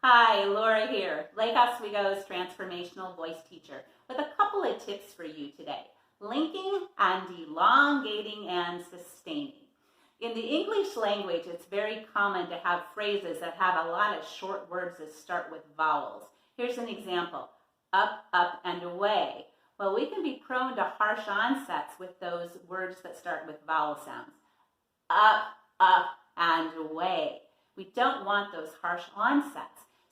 Hi, Laura here, Lake Oswego's transformational voice teacher, with a couple of tips for you today. Linking and elongating and sustaining. In the English language, it's very common to have phrases that have a lot of short words that start with vowels. Here's an example: up, up, and away. Well, we can be prone to harsh onsets with those words that start with vowel sounds. Up, up, and away. We don't want those harsh onsets.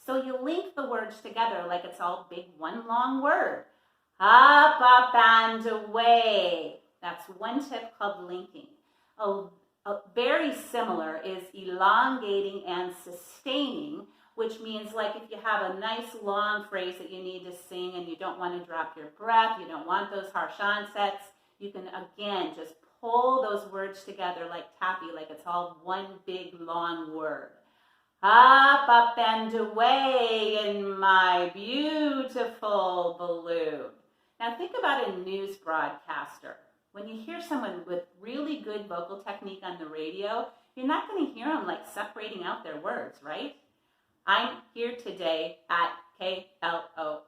So you link the words together like it's all big one long word. Up, up, and away. That's one tip called linking. Very similar is elongating and sustaining, which means like if you have a nice long phrase that you need to sing and you don't want to drop your breath, you don't want those harsh onsets, you can again just pull those words together like taffy, like it's all one big long word. Up, up, and away in my beautiful balloon. Now think about a news broadcaster. When you hear someone with really good vocal technique on the radio, you're not going to hear them like separating out their words, right? I'm here today at KLOS.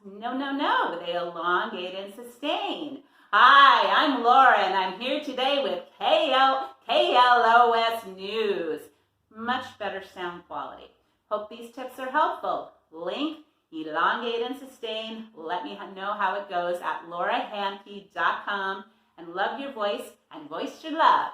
No, they elongate and sustain. Hi, I'm Laura and I'm here today with KLOS News. Much better sound quality. Hope these tips are helpful. Link, elongate, and sustain. Let me know how it goes at laurahandke.com. And love your voice and voice your love.